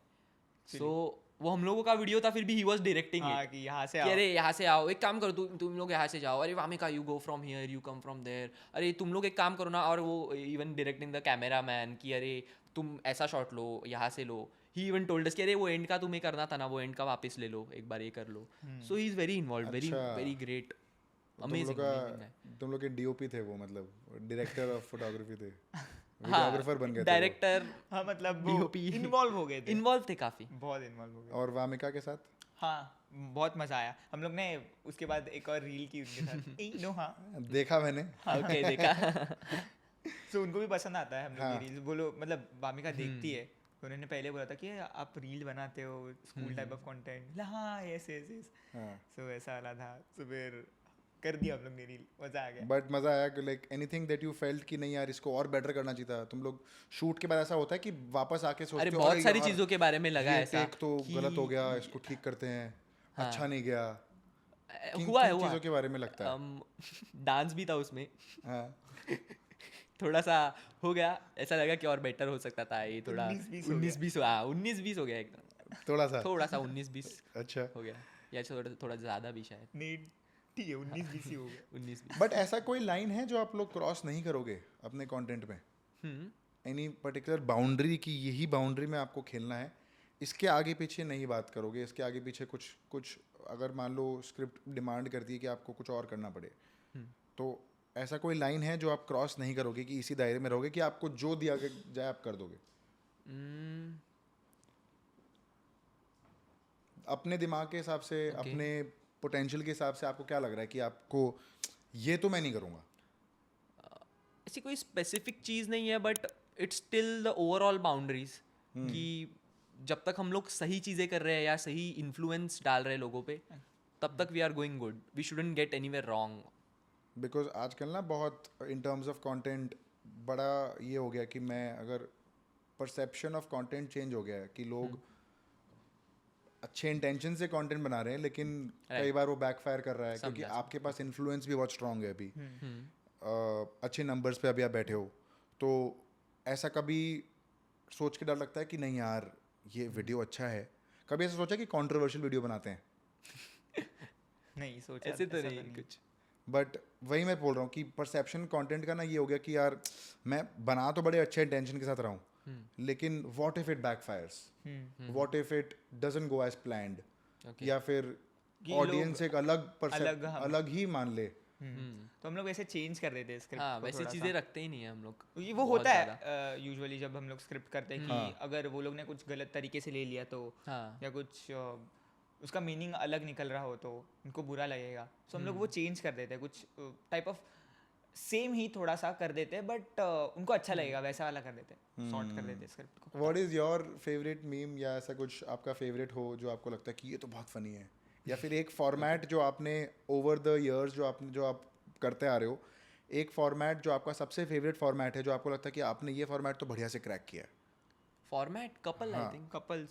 सो वो हम लोगों का वीडियो था, फिर भी ही वाज डायरेक्टिंग हाँ, इट कि यहाँ से कि आओ। अरे यहाँ से आओ, एक काम करो, तुम लोग यहाँ से जाओ, अरे Vamika you go from here, you come from there, अरे तुम लोग एक काम करो ना। और वो even directing the camera man कि अरे तुम ऐसा शॉट लो, यहाँ से लो। ही इवन टोल्ड अस कि अरे वो एंड का तुम्हें करना था ना, वो एंड का वापस ले लो, एक बार ये कर लो। So he is very involve, very अच्छा। वेरी ग्रेट, तुम अमेजिंग। लोग के डीओपी थे वो, मतलब डायरेक्टर ऑफ फोटोग्राफी थे, वीडियोग्राफर बन गए थे वो। डायरेक्टर, हाँ, मतलब DOP इन्वॉल्व हो गए थे, इन्वॉल्व थे काफ़ी। बहुत इन्वॉल्व हो गए। और वामिका के साथ हाँ, बहुत मजा आया। हम लोग ने उसके बाद एक और रील की उनके साथ। नो, हाँ, देखा मैंने। ओके, देखा। सो उनको भी पसंद आता है हम लोग हाँ। की रील्स। बोलो, मतलब वामिका देखती है, तो उन्होंने पहले बोला था कि आप रील बनाते हो, स्कूल टाइप ऑफ कंटेंट। हाँ, यस यस यस। हाँ, सो ऐसा वाला था। सो फिर कर दिया हम लोग ने रील, मजा आ गया। बट मजा आया कि like anything that you felt कि नहीं यार इसको और बेटर करना चाहिए था। तुम लोग शूट के बाद ऐसा होता है कि वापस आके सोचते अरे हो बहुत सारी यार, चीज़ों के बारे में लगा ये ऐसा take तो कि- गलत हो गया, इसको ठीक करते हैं, अच्छा नहीं गया। हुआ है, किन चीज़ों के बारे में लगता है? डांस भी था उसमें, हाँ, थोड़ा सा हो गया, ऐसा लगा कि और बेटर हो सकता था। ये थोड़ा 19-20 हो गया एकदम, थोड़ा सा। 19-20 अच्छा, हो गया, या थोड़ा ज़्यादा भी शायद, नहीं, ठीक है, 19-20 ही हो गया। 19-20। बट ऐसा कोई लाइन है जो आप लोग क्रॉस नहीं करोगे अपने कंटेंट में? एनी पर्टिकुलर बाउंड्री की यही बाउंड्री में आपको खेलना है, इसके आगे पीछे नहीं बात करोगे, इसके आगे पीछे कुछ अगर मान लो स्क्रिप्ट डिमांड करती है कि आपको कुछ और करना पड़े, तो ऐसा कोई लाइन है जो आप क्रॉस नहीं करोगे कि इसी दायरे में रहोगे कि आपको जो दिया जाए आप कर दोगे? अपने दिमाग के हिसाब से, अपने पोटेंशियल के हिसाब से आपको क्या लग रहा है कि आपको ये तो मैं नहीं करूँगा? ऐसी कोई स्पेसिफिक चीज़ नहीं है, but it's still the overall boundaries कि जब तक हम लोग सही चीज़ें कर रहे हैं या सही इन्फ्लुएंस डाल रहे हैं लोगों पे, तब तक we are going good. We shouldn't get anywhere wrong. Because आजकल ना बहुत इन टर्म्स ऑफ कंटेंट बड़ा ये हो गया कि मैं अगर परसेप्शन ऑफ कंटेंट चेंज हो गया है कि लोग अच्छे इंटेंशन से कंटेंट बना रहे हैं लेकिन कई बार वो बैकफायर कर रहा है क्योंकि आपके पास इन्फ्लुएंस भी बहुत स्ट्रांग है अभी, अच्छे नंबर्स पे अभी आप बैठे हो, तो ऐसा कभी सोच के डर लगता है कि नहीं यार ये वीडियो अच्छा है? कभी ऐसा सोचा कि कंट्रोवर्शियल वीडियो बनाते हैं? नहीं सोचा, ऐसे तो ऐसा नहीं कुछ। बट वही मैं बोल रहा हूँ कि परसेप्शन कंटेंट का ना ये हो गया कि यार मैं बना तो बड़े अच्छे इंटेंशन के साथ रहा हूँ लेकिन what if it backfires, what if it doesn't go as planned, या फिर कि ऑडियंस एक अलग ही मान ले। तो हम लोग वैसे चेंज कर देते हैं स्क्रिप्ट हाँ को वैसे थोड़ा चीजें सा। रखते ही नहीं है हम लोग। ये वो बहुत होता ज़्यादा। है यूजुअली जब हम लोग स्क्रिप्ट करते हैं कि अगर वो लोग ने कुछ गलत तरीके से ले लिया तो, हाँ या कुछ उसका मीनिंग अलग निकल रहा हो तो उनको बुरा लगेगा, सो हम लोग वो चेंज कर देते हैं, कुछ टाइप ऑफ सेम ही थोड़ा सा कर देते हैं बट उनको अच्छा लगेगा वैसा वाला कर देते हैं, सॉर्ट कर देते हैं स्क्रिप्ट को। What is your favourite meme, या ऐसा कुछ आपका फेवरेट हो जो आपको लगता है कि ये तो बहुत फनी है, या फिर एक फॉर्मेट जो आपने ओवर द इयर्स जो आप करते आ रहे हो, एक फॉर्मेट जो आपका सबसे फेवरेट फॉर्मेट है जो आपको लगता है कि आपने ये फॉर्मेट तो बढ़िया से क्रैक किया है? Format couple I think, couples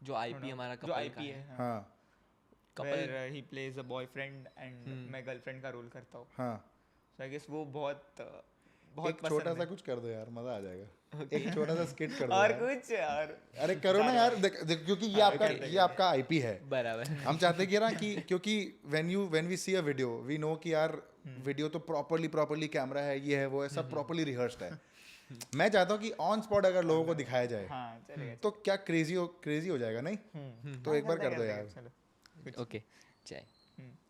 जो आईपी हमारा जो कपल आईपी का है, हाँ where he plays a boyfriend and मैं गर्लफ्रेंड का रोल करता हूँ, हाँ, सो आई गेस वो बहुत एक छोटा सा कुछ कर दो यार, मजा आ जाएगा। एक छोटा सा स्किट कर दो और यार। कुछ और अरे करो ना यार, क्योंकि ये आपका आईपी है। बराबर। हम चाहते हैं कि ना कि क्योंकि when we see a video we know कि यार वीडियो तो प्रॉपर्ली कैमरा है, ये है वो है, सब प्रॉपर्ली रिहर्स्ड है। मैं चाहता हूँ कि ऑन स्पॉट अगर लोगों को दिखाया जाए हाँ चलेगा, तो क्या क्रेजी हो जाएगा नहीं? तो एक बार कर दो यार। चलो ओके चाय।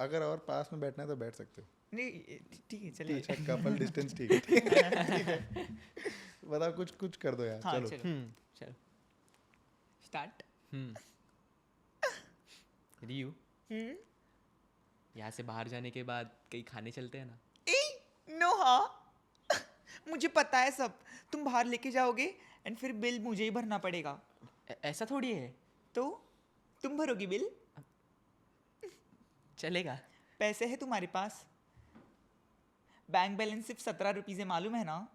अगर और पास में बैठना है तो बैठ सकते हो। नहीं ठीक है चलिए। अच्छा कपल डिस्टेंस ठीक है। बताओ कुछ कर दो यार। हाँ चलो चलो चलो। स्टार्ट। रियू, यहाँ से बाहर जाने के बाद कहीं खाने चलते हैं ना? नो हाँ मुझे पता है सब, तुम बाहर लेके जाओगे एंड फिर बिल मुझे ही भरना पड़ेगा, ऐसा थोड़ी है। तो तुम भरोगी बिल? चलेगा। पैसे है तुम्हारे पास? बैंक बैलेंस सिर्फ 17 रुपीज है, मालूम है ना?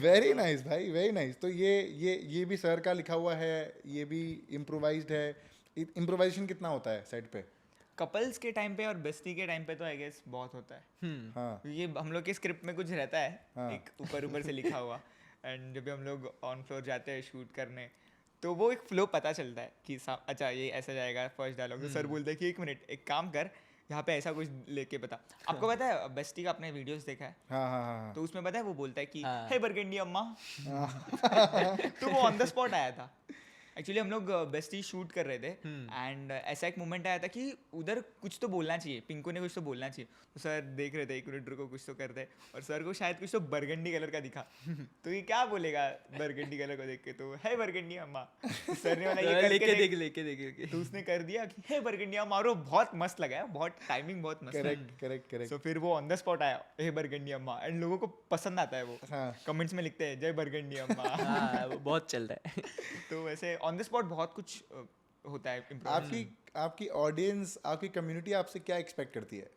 वेरी नाइस भाई, वेरी नाइस। तो ये भी सर का लिखा हुआ है, ये भी इम्प्रोवाइज्ड है। इम्प्रोवाइजेशन कितना होता है सेट पे? कपल्स के टाइम पे और बेस्टी के टाइम पे तो आई गेस बहुत होता है। हाँ ये हम लोग के स्क्रिप्ट में कुछ रहता है हाँ। एक ऊपर से लिखा हुआ, एंड जब भी हम लोग ऑन फ्लोर जाते हैं शूट करने तो वो एक फ्लो पता चलता है कि अच्छा ये ऐसा जाएगा फर्स्ट डायलॉग, तो सर बोलते हैं कि एक मिनट एक काम कर, यहाँ पे ऐसा कुछ लेके बता। आपको पता है बेस्टी का आपने वीडियोस देखा है हाँ हाँ हाँ। तो उसमें पता है वो बोलता है कि हाँ। हे बरगंडी अम्मा। तो वो ऑन द स्पॉट आया था। एक्चुअली हम लोग बेस्टी शूट कर रहे थे एंड ऐसा एक मोमेंट आया था कि उधर कुछ तो बोलना चाहिए, पिंकू ने कुछ तो बोलना चाहिए, तो सर देख रहे थे एक मिनट रुको कुछ तो करते हैं, और सर को शायद कुछ तो बरगंडी कलर का दिखा, तो ये क्या बोलेगा बरगंडी कलर को देख के, तो है बरगंडी अम्मा। तो सर ने बोला ये करके देख, लेके देख। तो उसने कर दिया कि हे बरगंडी अम्मा, और वो बहुत मस्त लगा है, बहुत टाइमिंग बहुत मस्त है। करेक्ट। सो फिर वो ऑन द स्पॉट आया हे बरगंडी अम्मा, एंड लोगों को पसंद आता है वो, हाँ। कमेंट्स में लिखते हैं जय बरगंडी अम्मा। हाँ वो बहुत चल रहा है। तो वैसे ऑन द स्पॉट बहुत कुछ होता है। आपकी ऑडियंस, आपकी कम्युनिटी आपसे क्या एक्सपेक्ट करती है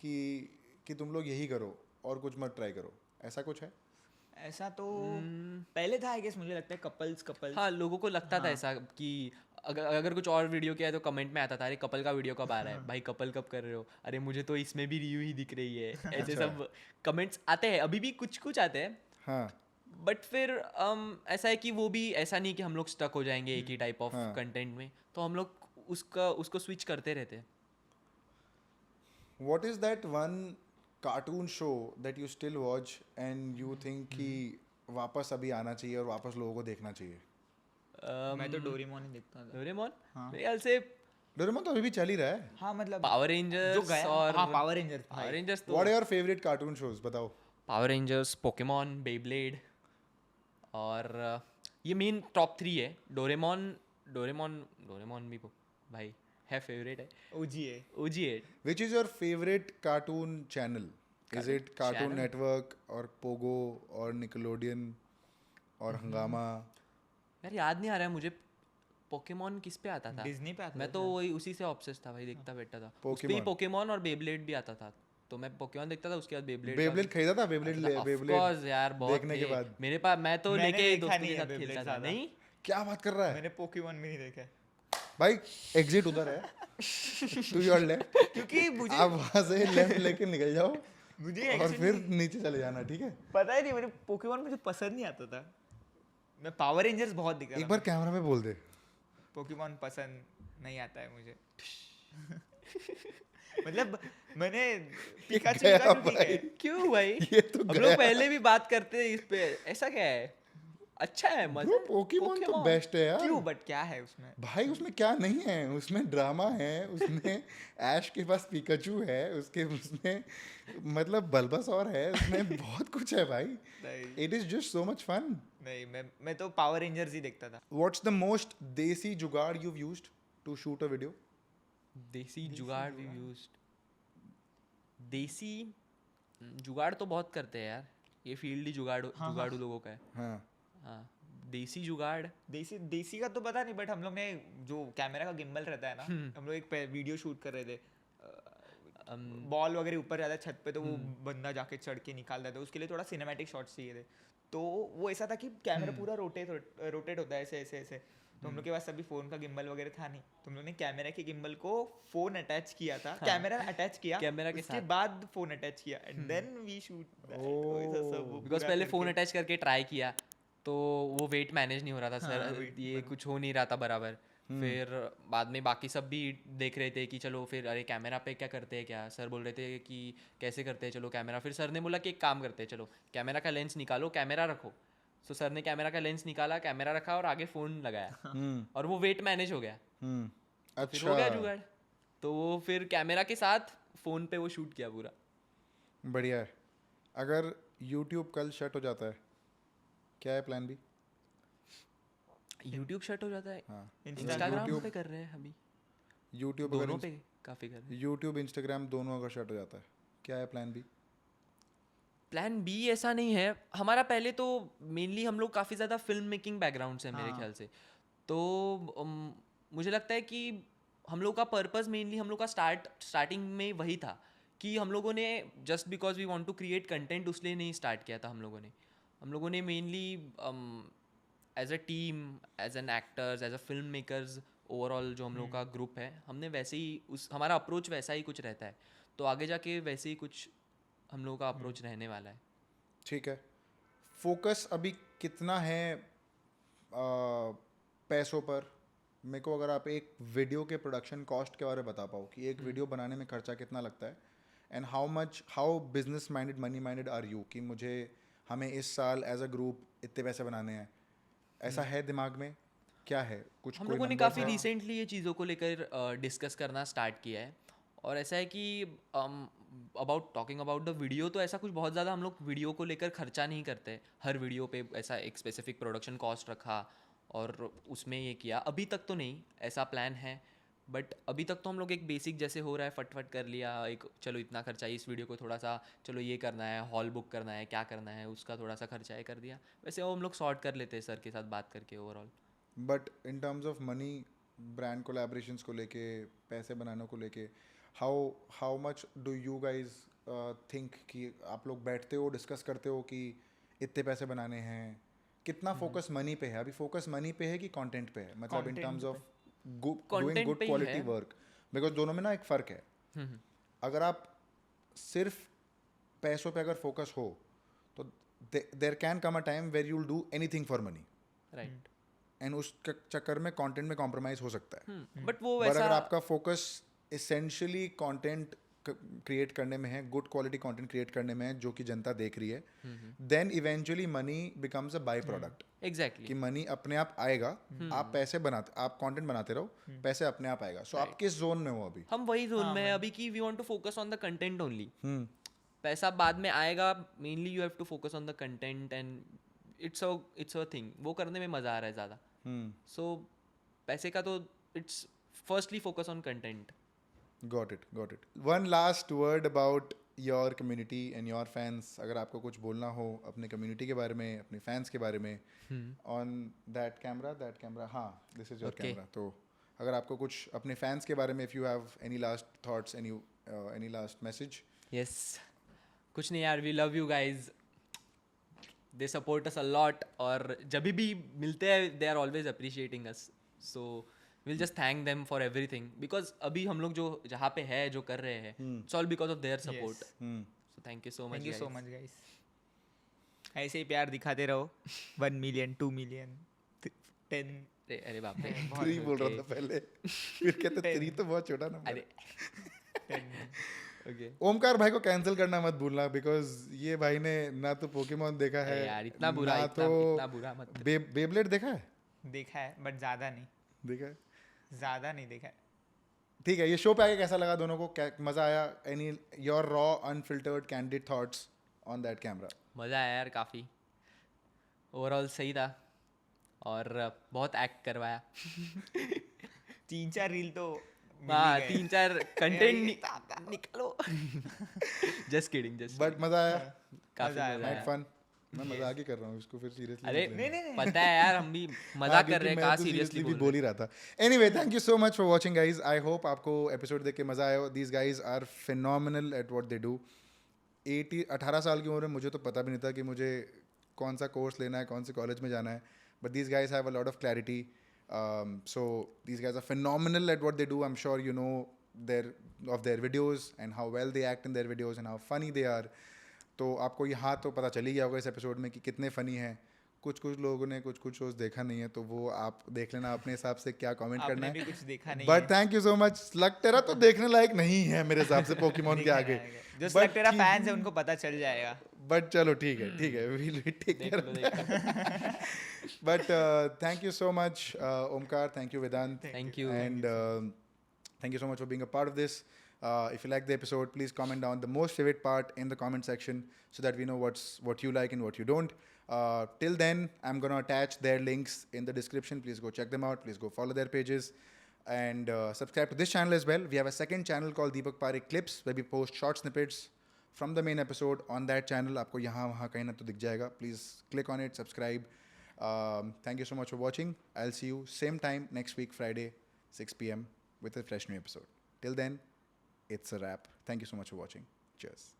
कि तुम लोग यही करो और कुछ मत ट्राई करो, ऐसा कुछ है? ऐसा तो पहले था आई गेस, मुझे लगता है कपल्स। हाँ लोगों को लगता था ऐसा कि अगर कुछ और वीडियो किया है तो कमेंट में आता था अरे कपल का वीडियो कब आ रहा है भाई, कपल कब कर रहे हो, अरे मुझे तो इसमें भी रिव्यू ही दिख रही है, ऐसे सब कमेंट्स आते हैं, अभी भी कुछ आते हैं। हाँ बट फिर ऐसा है कि वो भी ऐसा नहीं कि हम लोग स्टक हो जाएंगे एक ही टाइप ऑफ कंटेंट में, तो हम लोग उसको स्विच करते रहते हैं। What is that one cartoon show that you still watch and you think कि वापस अभी आना चाहिए और वापस लोगों को देखना चाहिए? मैं तो डोरेमोन ही देखता था। डोरेमोन मेरे ख्याल से डोरेमोन तो अभी भी चल ही रहा है। हाँ मतलब पावर रेंजर्स जो गया, और हाँ पावर रेंजर्स। पावर रेंजर्स तो what are your favourite cartoon shows बताओ? पावर रेंजर्स, पोकेमॉन, बेब्लेड, और ये मेन टॉप 3 है। डोरेमोन भी भाई है, फेवरेट है, ओजी है। Which is your favourite cartoon channel? Is it cartoon network और पोगो और निकलोडियन और हंगामा? यार याद नहीं आ रहा है मुझे। पोकेमॉन किस पे आता था? डिज्नी पे आता मैं तो वही उसी से ऑब्सेस था भाई, देखता बैठा था। उस पे ही पोकेमॉन। पोकेमॉन और बेब्लेड भी आता था, तो मैं पोकेमॉन देखता था, उसके बाद बेब्लेड बेब्लेड खरीदा था, बेब्लेड ऑफ कोर्स यार, बहुत देखने के थे। बाद मेरे पास, मैं तो मैंने लेके देखा दोस्तों नहीं के है साथ Beyblade खेलता था। ज़्यादा। नहीं, क्या बात कर रहा है मैंने पोकेमॉन भी नहीं देखा है। भाई? एग्जिट उधर है, टू योर लेफ्ट, क्योंकि मुझे आप वहां से लेफ्ट लेके निकल जाओ मुझे और actually फिर नीचे चले जाना, ठीक है? पता ही नहीं, मुझे पोकेमॉन मुझे पसंद नहीं आता था। मैं पावर रेंजर्स बहुत दिखा एक बार कैमरा में बोल दे। पोकेमॉन पसंद नहीं आता है मुझे। मतलब मैंने पिकाचू गया पिकाचू ठीक भाई। है। क्यों भाई? ये तो हम गया। लोग पहले भी बात करते हैं इस पे, ऐसा क्या है? अच्छा है, मजा ब्रो है। पोकेमॉन तो Pokemon। बेस्ट है यार। क्यों, बट क्या है उसमें? भाई उसमें क्या नहीं है, उसमें ड्रामा है, उसमें ऐश के पास पिकाचू है, उसमें मतलब बल्बासौर है, उसमें बहुत कुछ है भाई। नहीं it is just so much fun. नहीं, मैं तो पावर रेंजर्स ही देखता था। व्हाट्स द मोस्ट देसी जुगाड़ you've used to shoot a video? देसी जुगाड़ भी यूज्ड। देसी जुगाड़ तो बहुत करते हैं यार, ये फील्ड ही जुगाड़ू लोगों का है। हाँ हाँ, देसी जुगाड़ देसी का तो पता नहीं, बट हम लोग ने जो कैमरा का गिम्बल रहता है ना, हम लोग एक वीडियो शूट कर रहे थे, बॉल वगैरह ऊपर जाता है छत पे, तो वो बंदा जाके चढ़ के निकाल देता है, उसके लिए थोड़ा सिनेमैटिक शॉट्स चाहिए थे। तो वो ऐसा था कि कैमरा पूरा रोटेट होता है ऐसे ऐसे ऐसे। तो हम लोग के पास अभी फ़ोन का गिम्बल वगैरह था नहीं, तो हम लोग ने कैमरा के गिम्बल को फ़ोन अटैच किया था, कैमरा अटैच किया, कैमरा के उसके साथ। बाद फ़ोन अटैच किया, and then we shoot. Because पहले फ़ोन अटैच करके ट्राई किया तो वो वेट मैनेज नहीं हो रहा था सर, weight ये कुछ हो नहीं रहा था बराबर। फिर बाद में बाकी सब भी देख रहे थे कि चलो फिर, अरे कैमरा पे क्या करते हैं, क्या सर बोल रहे थे कि कैसे करते हैं, चलो कैमरा। फिर सर ने बोला कि एक काम करते हैं, चलो कैमरा का लेंस निकालो, कैमरा रखो। सो सर ने कैमरा का लेंस निकाला, कैमरा रखा और आगे फ़ोन लगाया, और वो वेट मैनेज हो गया। फिर हो गया अच्छा, जुगाड़। तो वो फिर कैमरा के साथ फ़ोन पे वो शूट किया पूरा। बढ़िया है। अगर YouTube कल शट हो जाता है, क्या है प्लान बी? यूट्यूब शट हो जाता है, हाँ, इंस्टाग्राम YouTube- पे कर रहे हैं अभी, YouTube दोनों अगर पे काफ़ी कर रहे हैं। YouTube Instagram दोनों अगर शट हो जाता है, क्या है प्लान बी? प्लान बी ऐसा नहीं है हमारा। पहले तो मेनली हम लोग काफ़ी ज़्यादा फिल्म मेकिंग बैकग्राउंड से मेरे हाँ। ख्याल से, तो मुझे लगता है कि हम लोग का पर्पस मेनली, हम लोग का स्टार्टिंग में वही था कि हम लोगों ने just because we want to create content उसलिए नहीं स्टार्ट किया था। हम लोगों ने mainly as a team, as an actors, as a film makers, overall जो हम लोग का ग्रुप है, हमने वैसे ही हमारा अप्रोच वैसा ही कुछ रहता है। तो आगे जाके वैसे ही कुछ हम लोगों का अप्रोच रहने वाला है। ठीक है। फोकस अभी कितना है पैसों पर? मेरे को अगर आप एक वीडियो के प्रोडक्शन कॉस्ट के बारे में बता पाओ कि एक वीडियो बनाने में खर्चा कितना लगता है, and how business minded, money minded are you, कि मुझे हमें इस साल एज अ ग्रुप इतने पैसे बनाने हैं, ऐसा है दिमाग में? क्या है कुछ? हम कोई लोगों ने number काफ़ी है? रिसेंटली ये चीज़ों को लेकर डिस्कस करना स्टार्ट किया है। और ऐसा है कि टॉकिंग अबाउट द वीडियो, तो ऐसा कुछ बहुत ज़्यादा हम लोग वीडियो को लेकर खर्चा नहीं करते। हर वीडियो पे ऐसा एक स्पेसिफिक प्रोडक्शन कॉस्ट रखा और उसमें ये किया, अभी तक तो नहीं, ऐसा प्लान है। बट अभी तक तो हम लोग एक बेसिक जैसे हो रहा है, फटफट कर लिया, एक चलो इतना खर्चा है इस वीडियो को, थोड़ा सा चलो ये करना है, हॉल बुक करना है, क्या करना है, उसका थोड़ा सा खर्चा है कर दिया। वैसे वो हम लोग सॉर्ट कर लेते हैं सर के साथ बात करके overall. But in terms of money, brand collaborations को लेके, पैसे बनाने को लेके, how much do you guys think कि आप लोग बैठते हो, डिस्कस करते हो कि इतने पैसे बनाने हैं? कितना फोकस मनी पे है अभी? फोकस मनी पे है कि कंटेंट पे है? मतलब इन Content टर्म्स पे। ऑफ डूइंग Content गुड पे ही क्वालिटी है। वर्क, बिकॉज दोनों में ना एक फ़र्क है। अगर आप सिर्फ पैसों पे अगर फोकस हो तो there can come a time where you will do anything for money, right. And उस चक्कर में कंटेंट में कॉम्प्रोमाइज हो सकता है। बट वो पर वैसा अगर आपका फोकस एसेंशियली कंटेंट क्रिएट करने में है, गुड क्वालिटी कंटेंट क्रिएट करने में है जो कि जनता देख रही है, then eventually money becomes a by product. Exactly कि मनी अपने आप आएगा, आप पैसे बनाते, आप कंटेंट बनाते रहो, पैसे अपने आप आएगा। सो आप किस जोन में हो अभी? हम वही जोन में है अभी कि we want to focus on the content only. पैसा बाद में आएगा, mainly you have to focus on the content, and it's a thing, वो करने में मज़ा आ रहा है ज़्यादा। सो पैसे का तो it's firstly focus on content. Got it. One last word about your community and your fans. अगर आपको कुछ बोलना हो अपने कम्युनिटी के बारे में, अपने फैंस के बारे में, on that camera, हाँ, this is your Okay. camera. तो अगर आपको कुछ अपने फैंस के बारे में, if you have any last thoughts, any last message, yes कुछ नहीं यार, we love you guys, they support us a lot, और जब भी मिलते हैं they are always appreciating us, so will just thank them for everything, because अभी हम लोग जो जहाँ पे है जो कर रहे हैं, it's all because of their support, so thank you so much, thank you so much guys, ऐसे ही प्यार दिखाते रहो. 1 million, 2 million, 10. अरे बाप रे, 3 बोल रहा था पहले, फिर कहते 3 तो बहुत छोटा नंबर अरे है. ओके ओमकार भाई को कैंसिल करना मत भूलना, बिकॉज ये भाई ने ना तो पोकेमॉन देखा है, यार इतना बुरा, ना इतना बुरा मत बेब्लेड देखा है. देखा है बट ज़्यादा नहीं, देखा है, ज़्यादा नहीं देखा है. ठीक है. ये शो पे आके कैसा लगा दोनों को, क्या मजा आया? Any your raw unfiltered candid thoughts on that camera? मज़ा आया यार काफ़ी, ओवरऑल सही था, और बहुत एक्ट करवाया. 3-4 रील तो हाँ 3-4 कंटेंट निकालो. जस्ट किडिंग, जस्ट बट मजा आया, काफी मजा आया, मजा नाइट आया. फन. मैं मजाक ही कर रहा हूँ इसको, फिर सीरियसली अरे नहीं. पता है यार, हम भी मजाक कर रहे हैं, कहाँ सीरियसली भी बोल ही रहा था. Anyway, thank you so much for watching guys. I hope आपको एपिसोड देख के मजा आया. These guys are phenomenal at what they do. 18 साल की उम्र में मुझे तो पता भी नहीं था कि मुझे कौन सा कोर्स लेना है, कौन से कॉलेज में जाना है, but these guys have a lot of clarity. So these guys are phenomenal at what they do. I'm sure you know their videos and how well they act in their videos and how funny they are. तो आपको यहाँ तो पता चल ही गया होगा इस episode में कि कितने फ़नी हैं. कुछ लोगों ने कुछ शोज देखा नहीं है, तो वो आप देख लेना अपने हिसाब से क्या कमेंट करना आपने भी है. कुछ देखा नहीं but thank you so much. Slug तेरा तो देखने लायक नहीं है मेरे हिसाब से पोकेमॉन के आगे. जो But स्लग तेरा ठीक- फैंस है उनको पता चल जाएगा. बट चलो ठीक है, we'll take देख care लो of देख that. Low. But thank you so much, Omkar. Thank you, Vedant. Thank you. And thank you so much for being a part of this. If you like the episode, please comment down the most favorite part in the comment section so that we know what you like and what you don't. Till then, I'm going to attach their links in the description. Please go check them out. Please go follow their pages. And subscribe to this channel as well. We have a second channel called Deepak Parekh Clips where we post short snippets from the main episode on that channel. आपको यहाँ वहाँ कहीं ना तो दिख जाएगा. Please click on it, subscribe. Thank you so much for watching. I'll see you same time next week, Friday, 6 p.m. with a fresh new episode. Till then, it's a wrap. Thank you so much for watching. Cheers.